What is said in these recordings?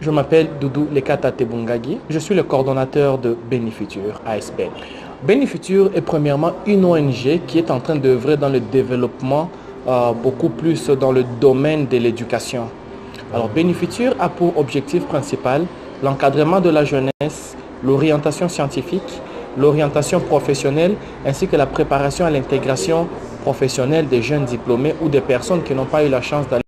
Je m'appelle Doudou Lekata Tebungagi. Je suis le coordonnateur de Bénifutur ASBL. Bénifutur est premièrement une ONG qui est en train d'œuvrer dans le développement beaucoup plus dans le domaine de l'éducation. Alors Bénifutur a pour objectif principal l'encadrement de la jeunesse, l'orientation scientifique, l'orientation professionnelle ainsi que la préparation à l'intégration professionnelle des jeunes diplômés ou des personnes qui n'ont pas eu la chance d'aller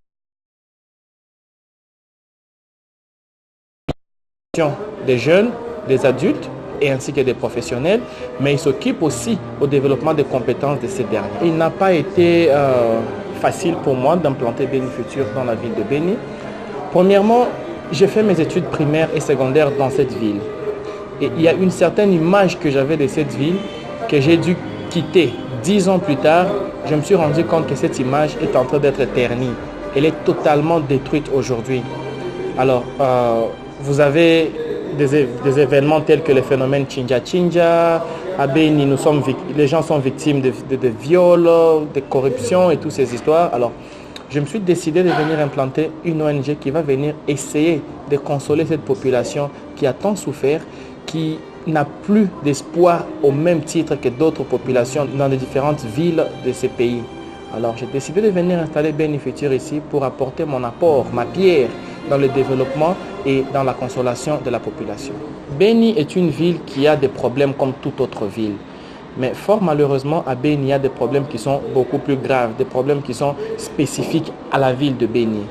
des jeunes, des adultes et ainsi que des professionnels, mais il s'occupe aussi au développement des compétences de ces derniers. Il n'a pas été facile pour moi d'implanter Bénifutur dans la ville de Béni. Premièrement, j'ai fait mes études primaires et secondaires dans cette ville. Et il y a une certaine image que j'avais de cette ville que j'ai dû quitter. 10 ans plus tard, je me suis rendu compte que cette image est en train d'être ternie. Elle est totalement détruite aujourd'hui. Alors, vous avez des événements tels que le phénomène Chinja Chinja. À Béni, les gens sont victimes de viols, de corruption et toutes ces histoires. Alors, je me suis décidé de venir implanter une ONG qui va venir essayer de consoler cette population qui a tant souffert, qui n'a plus d'espoir au même titre que d'autres populations dans les différentes villes de ces pays. Alors, j'ai décidé de venir installer Bénifutur ici pour apporter mon apport, ma pierre dans le développement et dans la consolation de la population. Béni est une ville qui a des problèmes comme toute autre ville. Mais fort malheureusement, à Béni, il y a des problèmes qui sont beaucoup plus graves, des problèmes qui sont spécifiques à la ville de Béni.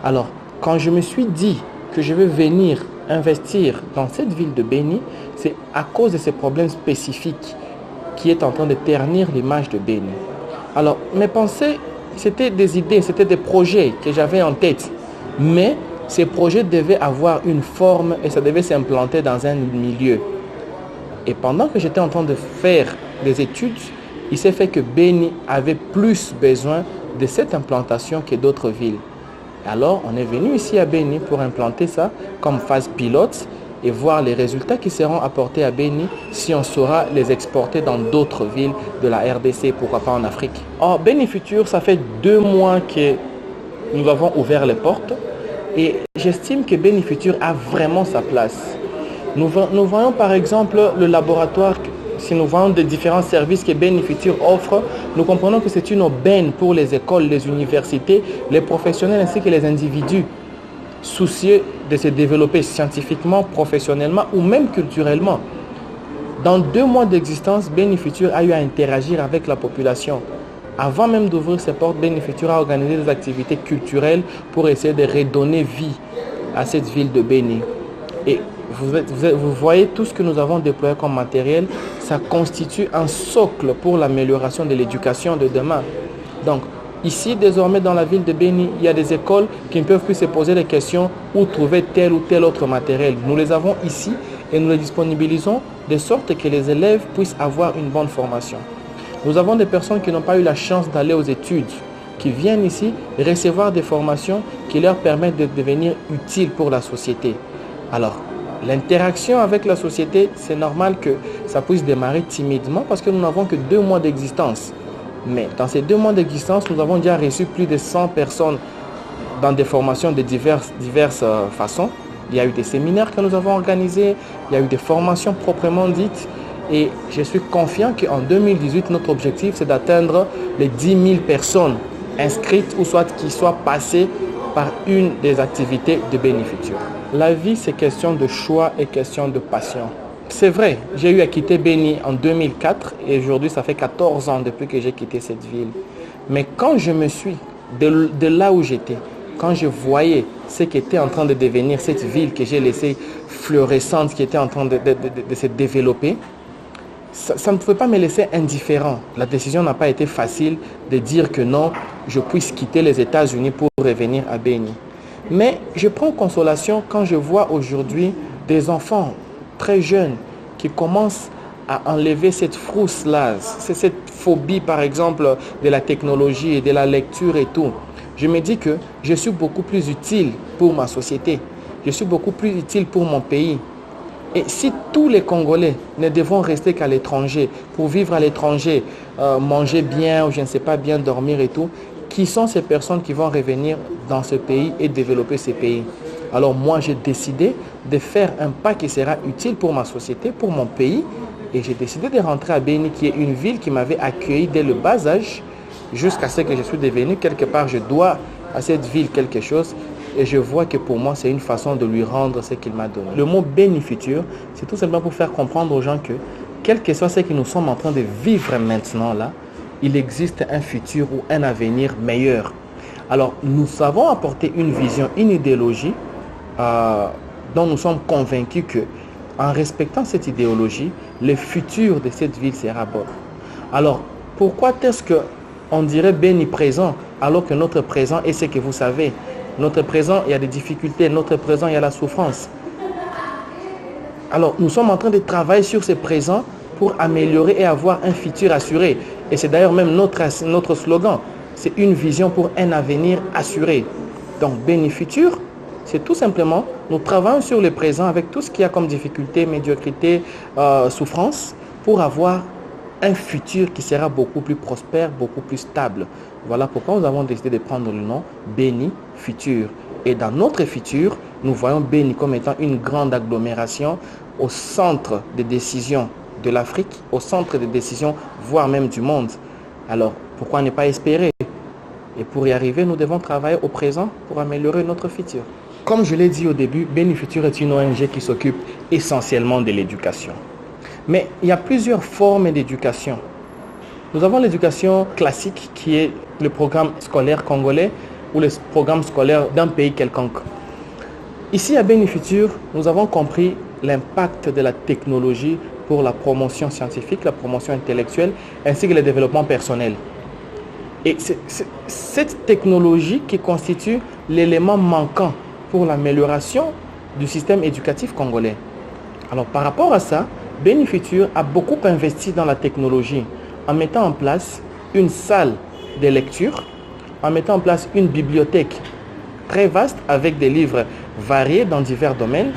Alors, quand je me suis dit que je vais venir investir dans cette ville de Béni, c'est à cause de ces problèmes spécifiques qui est en train de ternir l'image de Béni. Alors, mes pensées, c'était des idées, c'était des projets que j'avais en tête. Mais ces projets devaient avoir une forme et ça devait s'implanter dans un milieu. Et pendant que j'étais en train de faire des études, il s'est fait que Béni avait plus besoin de cette implantation que d'autres villes. Alors, on est venu ici à Béni pour implanter ça comme phase pilote et voir les résultats qui seront apportés à Béni si on saura les exporter dans d'autres villes de la RDC, pourquoi pas en Afrique. Or, Bénifutur, ça fait 2 mois que nous avons ouvert les portes et j'estime que Bénifutur a vraiment sa place. Nous voyons par exemple le laboratoire, si nous voyons des différents services que Bénifutur offre, nous comprenons que c'est une aubaine pour les écoles, les universités, les professionnels ainsi que les individus soucieux de se développer scientifiquement, professionnellement ou même culturellement. Dans 2 mois d'existence, Bénifutur a eu à interagir avec la population. Avant même d'ouvrir ses portes, Bénifutur a organisé des activités culturelles pour essayer de redonner vie à cette ville de Béni. Et vous voyez tout ce que nous avons déployé comme matériel, ça constitue un socle pour l'amélioration de l'éducation de demain. Donc, ici, désormais, dans la ville de Béni, il y a des écoles qui ne peuvent plus se poser des questions où trouver tel ou tel autre matériel. Nous les avons ici et nous les disponibilisons de sorte que les élèves puissent avoir une bonne formation. Nous avons des personnes qui n'ont pas eu la chance d'aller aux études, qui viennent ici recevoir des formations qui leur permettent de devenir utiles pour la société. Alors, l'interaction avec la société, c'est normal que ça puisse démarrer timidement parce que nous n'avons que 2 mois d'existence. Mais dans ces 2 mois d'existence, nous avons déjà reçu plus de 100 personnes dans des formations de diverses façons. Il y a eu des séminaires que nous avons organisés, il y a eu des formations proprement dites. Et je suis confiant qu'en 2018, notre objectif, c'est d'atteindre les 10 000 personnes inscrites ou soit qui soient passées par une des activités de Béni-Futur. La vie, c'est question de choix et question de passion. C'est vrai, j'ai eu à quitter Béni en 2004 et aujourd'hui, ça fait 14 ans depuis que j'ai quitté cette ville. Mais quand je me suis, de là où j'étais, quand je voyais ce qui était en train de devenir cette ville que j'ai laissée fluorescente, qui était en train de se développer, ça ne pouvait pas me laisser indifférent. La décision n'a pas été facile de dire que non, je puisse quitter les États-Unis pour revenir à Béni. Mais je prends consolation quand je vois aujourd'hui des enfants très jeunes qui commencent à enlever cette frousse-là, cette phobie par exemple de la technologie et de la lecture et tout. Je me dis que je suis beaucoup plus utile pour ma société, je suis beaucoup plus utile pour mon pays. Et si tous les Congolais ne devront rester qu'à l'étranger, pour vivre à l'étranger, manger bien ou je ne sais pas bien dormir et tout, qui sont ces personnes qui vont revenir dans ce pays et développer ce pays? Alors moi, j'ai décidé de faire un pas qui sera utile pour ma société, pour mon pays. Et j'ai décidé de rentrer à Béni, qui est une ville qui m'avait accueilli dès le bas âge, jusqu'à ce que je suis devenu. Quelque part, je dois à cette ville quelque chose. Et je vois que pour moi, c'est une façon de lui rendre ce qu'il m'a donné. Le mot Béni-Futur, c'est tout simplement pour faire comprendre aux gens que, quel que soit ce que nous sommes en train de vivre maintenant là, il existe un futur ou un avenir meilleur. Alors, nous savons apporter une vision, une idéologie dont nous sommes convaincus que, en respectant cette idéologie, le futur de cette ville sera bon. Alors, pourquoi est-ce qu'on dirait Béni présent alors que notre présent est ce que vous savez? Notre présent, il y a des difficultés. Notre présent, il y a la souffrance. Alors, nous sommes en train de travailler sur ce présent pour améliorer et avoir un futur assuré. Et c'est d'ailleurs même notre slogan. C'est une vision pour un avenir assuré. Donc, Béni-Futur, c'est tout simplement, nous travaillons sur le présent avec tout ce qu'il y a comme difficulté, médiocrité, souffrance, pour avoir un futur qui sera beaucoup plus prospère, beaucoup plus stable. Voilà pourquoi nous avons décidé de prendre le nom Béni-Futur. Et dans notre futur, nous voyons Béni comme étant une grande agglomération au centre des décisions de l'Afrique, au centre des décisions, voire même du monde. Alors, pourquoi ne pas espérer? Et pour y arriver, nous devons travailler au présent pour améliorer notre futur. Comme je l'ai dit au début, Béni-Futur est une ONG qui s'occupe essentiellement de l'éducation. Mais il y a plusieurs formes d'éducation. Nous avons l'éducation classique qui est le programme scolaire congolais ou le programme scolaire d'un pays quelconque. Ici à Béni-Futur, nous avons compris l'impact de la technologie pour la promotion scientifique, la promotion intellectuelle ainsi que le développement personnel. Et c'est cette technologie qui constitue l'élément manquant pour l'amélioration du système éducatif congolais. Alors par rapport à ça, Béni-Futur a beaucoup investi dans la technologie en mettant en place une salle de lecture, en mettant en place une bibliothèque très vaste avec des livres variés dans divers domaines.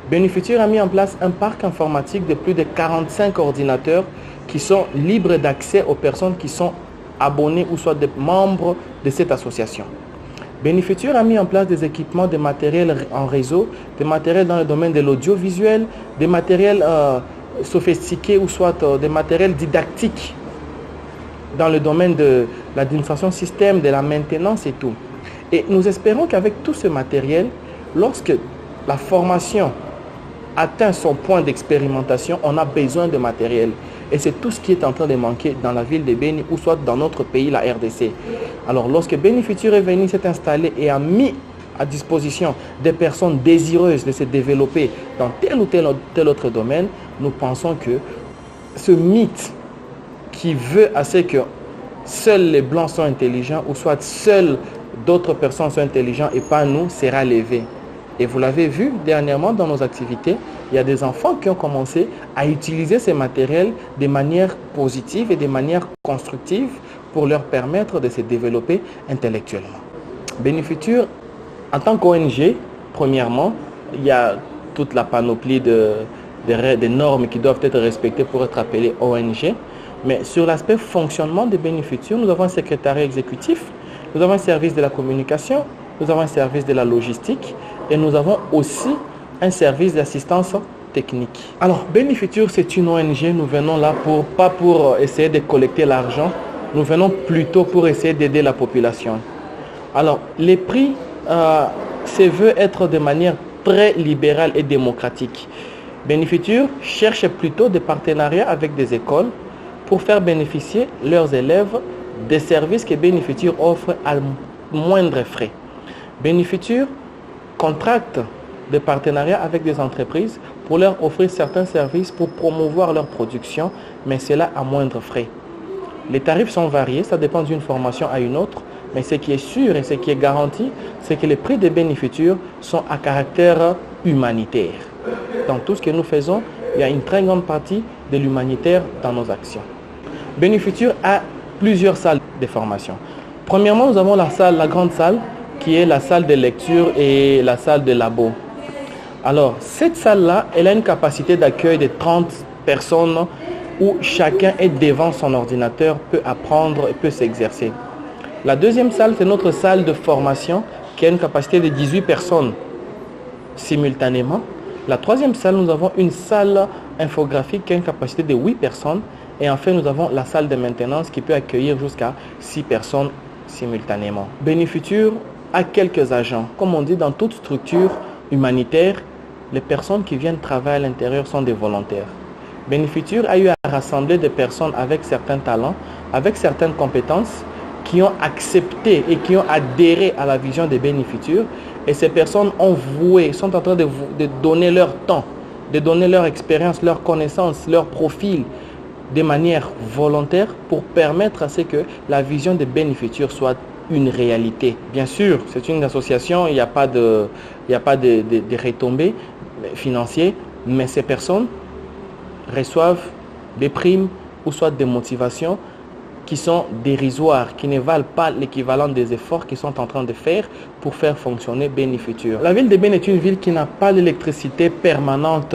Béni-Futur a mis en place un parc informatique de plus de 45 ordinateurs qui sont libres d'accès aux personnes qui sont abonnés ou soit des membres de cette association. Béni-Futur a mis en place des équipements de matériel en réseau, des matériels dans le domaine de l'audiovisuel, des matériels sophistiqués ou soit des matériels didactiques dans le domaine de l'administration système, de la maintenance et tout. Et nous espérons qu'avec tout ce matériel, lorsque la formation atteint son point d'expérimentation, on a besoin de matériel. Et c'est tout ce qui est en train de manquer dans la ville de Béni ou soit dans notre pays, la RDC. Alors lorsque Béni-Futur est venu, s'est installé et a mis à disposition des personnes désireuses de se développer dans tel ou tel autre domaine, nous pensons que ce mythe qui veut à ce que seuls les Blancs sont intelligents ou soit seuls d'autres personnes sont intelligents et pas nous, sera levé. Et vous l'avez vu dernièrement dans nos activités, il y a des enfants qui ont commencé à utiliser ces matériels de manière positive et de manière constructive pour leur permettre de se développer intellectuellement. Bénifutur, en tant qu'ONG, premièrement, il y a toute la panoplie des normes qui doivent être respectées pour être appelées ONG. Mais sur l'aspect fonctionnement de Bénifutur, nous avons un secrétariat exécutif, nous avons un service de la communication, nous avons un service de la logistique et nous avons aussi un service d'assistance technique. Alors, Bénifutur, c'est une ONG. Nous venons là pas pour essayer de collecter l'argent, nous venons plutôt pour essayer d'aider la population. Alors, les prix se veut être de manière très libérale et démocratique. Bénifutur cherche plutôt des partenariats avec des écoles pour faire bénéficier leurs élèves des services que Bénifutur offre à moindre frais. Bénifutur contracte des partenariats avec des entreprises pour leur offrir certains services pour promouvoir leur production, mais cela à moindre frais. Les tarifs sont variés, ça dépend d'une formation à une autre, mais ce qui est sûr et ce qui est garanti, c'est que les prix de Bénifutur sont à caractère humanitaire. Dans tout ce que nous faisons, il y a une très grande partie de l'humanitaire dans nos actions. Bénifutur a plusieurs salles de formation. Premièrement, nous avons la grande salle, qui est la salle de lecture et la salle de labo. Alors, cette salle-là, elle a une capacité d'accueil de 30 personnes où chacun est devant son ordinateur, peut apprendre et peut s'exercer. La deuxième salle, c'est notre salle de formation qui a une capacité de 18 personnes simultanément. La troisième salle, nous avons une salle infographique qui a une capacité de 8 personnes. Et enfin, nous avons la salle de maintenance qui peut accueillir jusqu'à 6 personnes simultanément. Bénifutur a quelques agents. Comme on dit, dans toute structure humanitaire, les personnes qui viennent travailler à l'intérieur sont des volontaires. Bénifutur a eu à rassembler des personnes avec certains talents, avec certaines compétences, qui ont accepté et qui ont adhéré à la vision de Bénifutur. Et ces personnes ont voué, sont en train de donner leur temps, de donner leur expérience, leur connaissance, leur profil de manière volontaire pour permettre à ce que la vision de Bénifutur soit une réalité. Bien sûr, c'est une association, il n'y a pas de retombées financières, mais ces personnes reçoivent des primes ou soit des motivations qui sont dérisoires, qui ne valent pas l'équivalent des efforts qu'ils sont en train de faire pour faire fonctionner Bénifutur. La ville de Béni est une ville qui n'a pas d'électricité permanente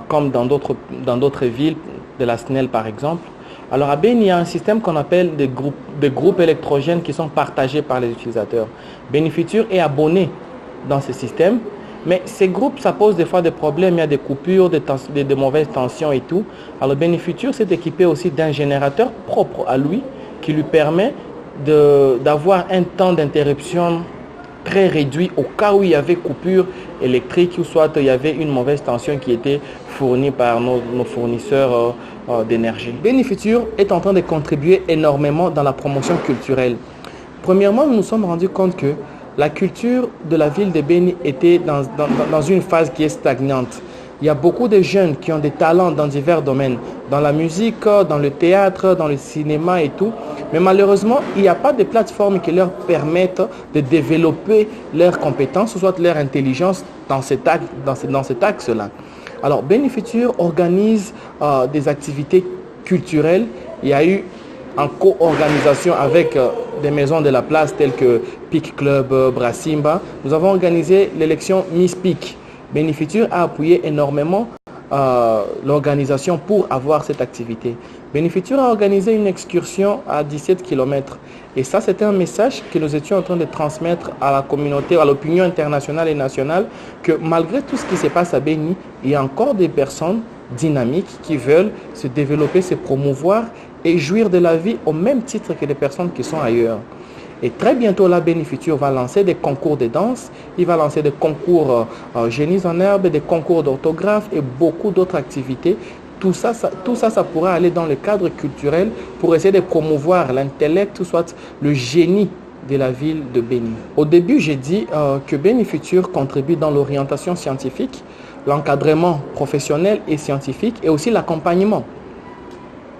comme dans d'autres villes, de la SNEL par exemple. Alors à Béni, il y a un système qu'on appelle des groupes électrogènes qui sont partagés par les utilisateurs. Bénifutur est abonné dans ce système, mais ces groupes, ça pose des fois des problèmes, il y a des coupures, des mauvaises tensions et tout. Alors Bénifutur s'est équipé aussi d'un générateur propre à lui qui lui permet d'avoir un temps d'interruption très réduit au cas où il y avait coupure électrique ou soit il y avait une mauvaise tension qui était fournie par nos fournisseurs d'énergie. Bénifutur est en train de contribuer énormément dans la promotion culturelle. Premièrement, nous nous sommes rendus compte que la culture de la ville de Béni était dans une phase qui est stagnante. Il y a beaucoup de jeunes qui ont des talents dans divers domaines, dans la musique, dans le théâtre, dans le cinéma et tout. Mais malheureusement, il n'y a pas de plateforme qui leur permettent de développer leurs compétences, ou soit leur intelligence dans cet axe-là. Alors, Bénifutur organise des activités culturelles. Il y a eu en co-organisation avec des maisons de la place telles que Peak Club, Brassimba. Nous avons organisé l'élection Miss Peak. Bénifutur a appuyé énormément l'organisation pour avoir cette activité. Bénifutur a organisé une excursion à 17 km. Et ça, c'était un message que nous étions en train de transmettre à la communauté, à l'opinion internationale et nationale, que malgré tout ce qui se passe à Béni, il y a encore des personnes dynamiques qui veulent se développer, se promouvoir et jouir de la vie au même titre que les personnes qui sont ailleurs. Et très bientôt, la Bénifutur va lancer des concours de danse, il va lancer des concours génies en herbe, des concours d'orthographe et beaucoup d'autres activités. Tout ça pourra aller dans le cadre culturel pour essayer de promouvoir l'intellect, ou soit le génie de la ville de Béni. Au début, j'ai dit que Bénifutur contribue dans l'orientation scientifique, l'encadrement professionnel et scientifique et aussi l'accompagnement.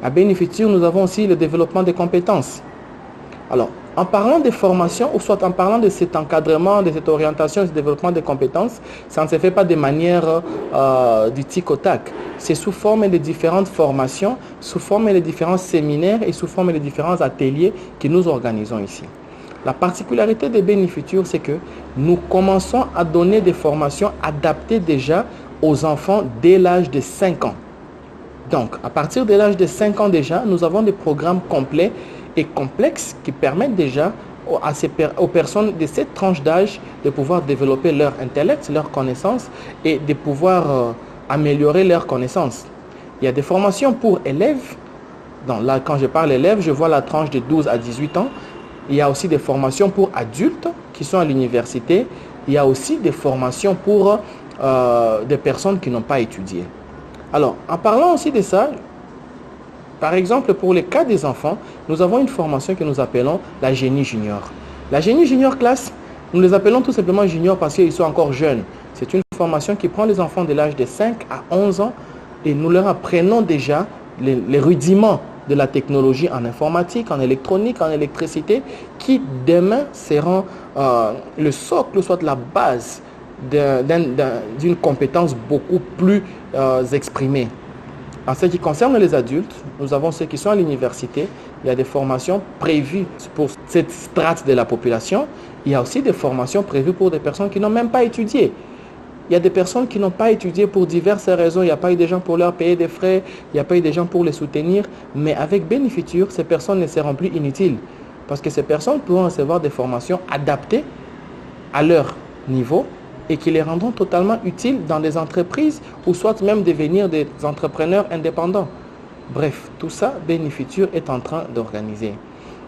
À Bénifutur, nous avons aussi le développement des compétences. Alors, En parlant des formations, ou soit en parlant de cet encadrement, de cette orientation, de ce développement des compétences, ça ne se fait pas de manière du tic au tac. C'est sous forme de différentes formations, sous forme de différents séminaires et sous forme de différents ateliers que nous organisons ici. La particularité des Bénifutures, c'est que nous commençons à donner des formations adaptées déjà aux enfants dès l'âge de 5 ans. Donc, à partir de l'âge de 5 ans déjà, nous avons des programmes complets et complexes qui permettent déjà aux personnes de cette tranche d'âge de pouvoir développer leur intellect, leur connaissance et de pouvoir améliorer leurs connaissances. Il y a des formations pour élèves. Donc là, quand je parle élèves, je vois la tranche de 12 à 18 ans. Il y a aussi des formations pour adultes qui sont à l'université. Il y a aussi des formations pour des personnes qui n'ont pas étudié. Alors, en parlant aussi de ça, par exemple, pour les cas des enfants, nous avons une formation que nous appelons la génie junior. La génie junior classe, nous les appelons tout simplement junior parce qu'ils sont encore jeunes. C'est une formation qui prend les enfants de l'âge de 5 à 11 ans et nous leur apprenons déjà les rudiments de la technologie en informatique, en électronique, en électricité, qui demain seront le socle, soit la base d'une compétence beaucoup plus exprimée. En ce qui concerne les adultes, nous avons ceux qui sont à l'université. Il y a des formations prévues pour cette strate de la population. Il y a aussi des formations prévues pour des personnes qui n'ont même pas étudié. Il y a des personnes qui n'ont pas étudié pour diverses raisons. Il n'y a pas eu des gens pour leur payer des frais. Il n'y a pas eu des gens pour les soutenir. Mais avec Bénifuture, ces personnes ne seront plus inutiles. Parce que ces personnes pourront recevoir des formations adaptées à leur niveau et qui les rendront totalement utiles dans des entreprises ou soit même devenir des entrepreneurs indépendants. Bref, tout ça, Bénifuture est en train d'organiser.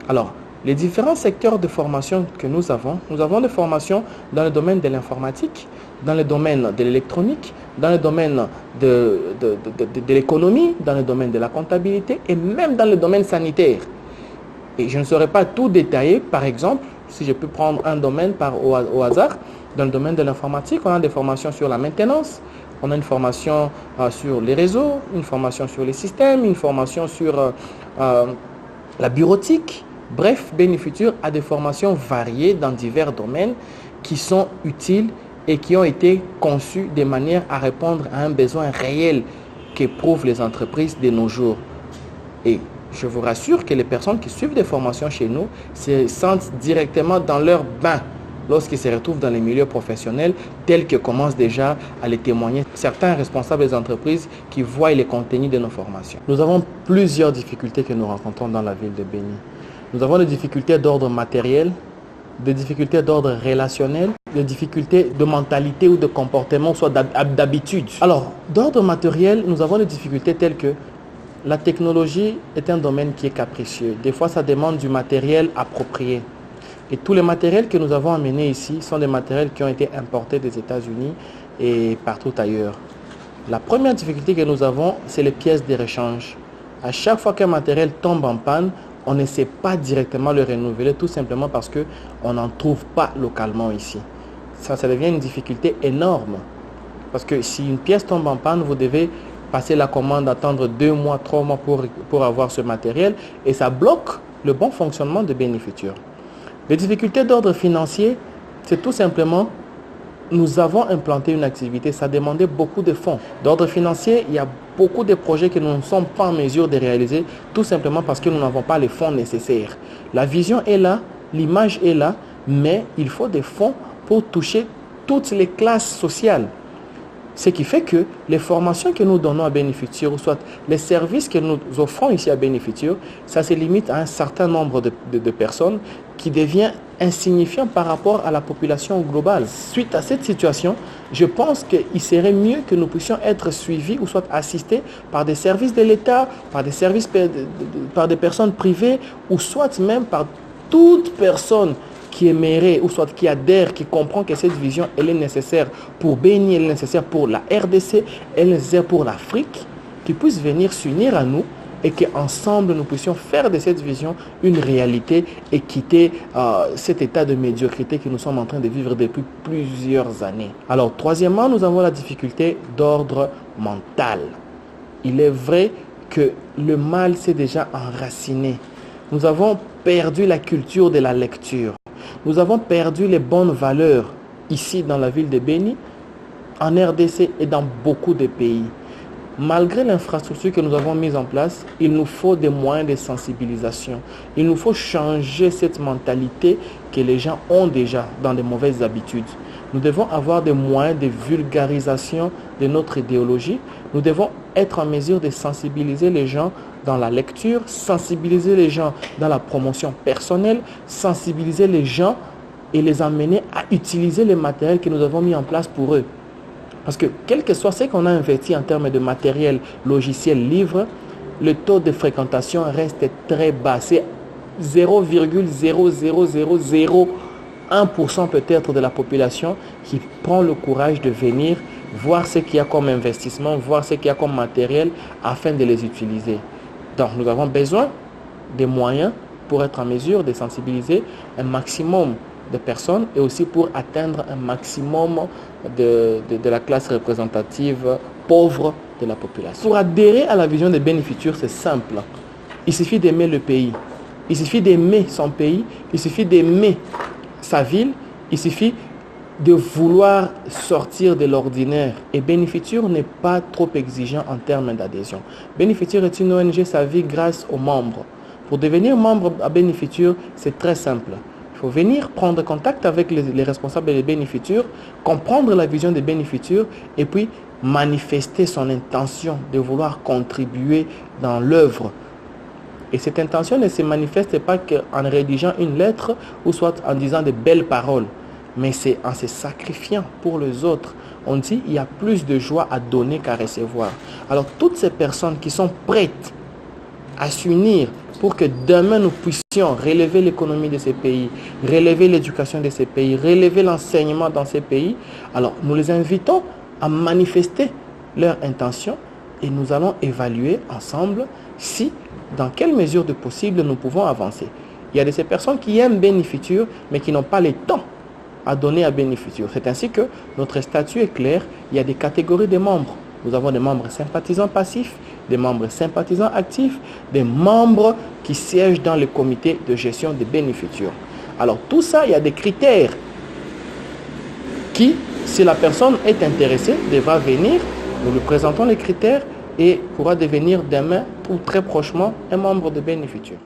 Alors, les différents secteurs de formation que nous avons des formations dans le domaine de l'informatique, dans le domaine de l'électronique, dans le domaine de l'économie, dans le domaine de la comptabilité et même dans le domaine sanitaire. Et je ne saurais pas tout détailler, par exemple, si je peux prendre un domaine au hasard, dans le domaine de l'informatique, on a des formations sur la maintenance, on a une formation sur les réseaux, une formation sur les systèmes, une formation sur la bureautique. Bref, Bénifuture a des formations variées dans divers domaines qui sont utiles et qui ont été conçues de manière à répondre à un besoin réel qu'éprouvent les entreprises de nos jours. Et je vous rassure que les personnes qui suivent des formations chez nous se sentent directement dans leur bain lorsqu'ils se retrouvent dans les milieux professionnels tels que commencent déjà à les témoigner certains responsables des entreprises qui voient les contenus de nos formations. Nous avons plusieurs difficultés que nous rencontrons dans la ville de Béni. Nous avons des difficultés d'ordre matériel, des difficultés d'ordre relationnel, des difficultés de mentalité ou de comportement, soit d'habitude. Alors, d'ordre matériel, nous avons des difficultés telles que la technologie est un domaine qui est capricieux. Des fois, ça demande du matériel approprié. Et tous les matériels que nous avons amenés ici sont des matériels qui ont été importés des États-Unis et partout ailleurs. La première difficulté que nous avons, c'est les pièces de rechange. À chaque fois qu'un matériel tombe en panne, on ne sait pas directement le renouveler, tout simplement parce qu'on n'en trouve pas localement ici. Ça devient une difficulté énorme. Parce que si une pièce tombe en panne, vous devez passer la commande, attendre 2 mois, 3 mois pour avoir ce matériel. Et ça bloque le bon fonctionnement de Bénifuture. Les difficultés d'ordre financier, c'est tout simplement, nous avons implanté une activité, ça demandait beaucoup de fonds. D'ordre financier, il y a beaucoup de projets que nous ne sommes pas en mesure de réaliser, tout simplement parce que nous n'avons pas les fonds nécessaires. La vision est là, l'image est là, mais il faut des fonds pour toucher toutes les classes sociales. Ce qui fait que les formations que nous donnons à Bénifuture, ou soit les services que nous offrons ici à Bénifuture, ça se limite à un certain nombre de personnes qui devient insignifiant par rapport à la population globale. Suite à cette situation, je pense qu'il serait mieux que nous puissions être suivis ou soit assistés par des services de l'État, par des services par des personnes privées ou soit même par toute personne qui aimerait ou soit qui adhère, qui comprend que cette vision, elle est nécessaire pour Béni, elle est nécessaire pour la RDC, elle est nécessaire pour l'Afrique, qui puisse venir s'unir à nous et qu'ensemble nous puissions faire de cette vision une réalité et quitter cet état de médiocrité que nous sommes en train de vivre depuis plusieurs années. Alors, troisièmement, nous avons la difficulté d'ordre mental. Il est vrai que le mal s'est déjà enraciné. Nous avons perdu la culture de la lecture. Nous avons perdu les bonnes valeurs ici dans la ville de Béni, en RDC et dans beaucoup de pays. Malgré l'infrastructure que nous avons mise en place, il nous faut des moyens de sensibilisation. Il nous faut changer cette mentalité que les gens ont déjà dans de mauvaises habitudes. Nous devons avoir des moyens de vulgarisation de notre idéologie. Nous devons être en mesure de sensibiliser les gens dans la lecture, sensibiliser les gens dans la promotion personnelle, sensibiliser les gens et les amener à utiliser les matériels que nous avons mis en place pour eux. Parce que quel que soit ce qu'on a investi en termes de matériel, logiciel, livre, le taux de fréquentation reste très bas. C'est 0,00001% peut-être de la population qui prend le courage de venir voir ce qu'il y a comme investissement, voir ce qu'il y a comme matériel afin de les utiliser. Donc nous avons besoin des moyens pour être en mesure de sensibiliser un maximum de personnes et aussi pour atteindre un maximum de la classe représentative pauvre de la population. Pour adhérer à la vision des bénéficiaires, c'est simple. Il suffit d'aimer le pays. Il suffit d'aimer son pays. Il suffit d'aimer sa ville. Il suffit de vouloir sortir de l'ordinaire. Et Bénéfiture n'est pas trop exigeant en termes d'adhésion. Bénéfiture est une ONG, ça vit grâce aux membres. Pour devenir membre à Bénéfiture, c'est très simple. Il faut venir prendre contact avec les responsables des bénéficiaires, comprendre la vision des bénéficiaires et puis manifester son intention de vouloir contribuer dans l'œuvre. Et cette intention ne se manifeste pas qu'en rédigeant une lettre ou soit en disant de belles paroles, mais c'est en se sacrifiant pour les autres. On dit qu'il y a plus de joie à donner qu'à recevoir. Alors toutes ces personnes qui sont prêtes à s'unir pour que demain nous puissions relever l'économie de ces pays, relever l'éducation de ces pays, relever l'enseignement dans ces pays, alors nous les invitons à manifester leur intention et nous allons évaluer ensemble si, dans quelle mesure de possible, nous pouvons avancer. Il y a de ces personnes qui aiment Bénéfiture, mais qui n'ont pas le temps à donner à Bénéfiture. C'est ainsi que notre statut est clair. Il y a des catégories de membres. Nous avons des membres sympathisants passifs, des membres sympathisants actifs, des membres qui siègent dans le comité de gestion des bénéficiaires. Alors tout ça, il y a des critères qui, si la personne est intéressée, devra venir, nous lui présentons les critères et pourra devenir demain ou très prochainement un membre de bénéficiaire.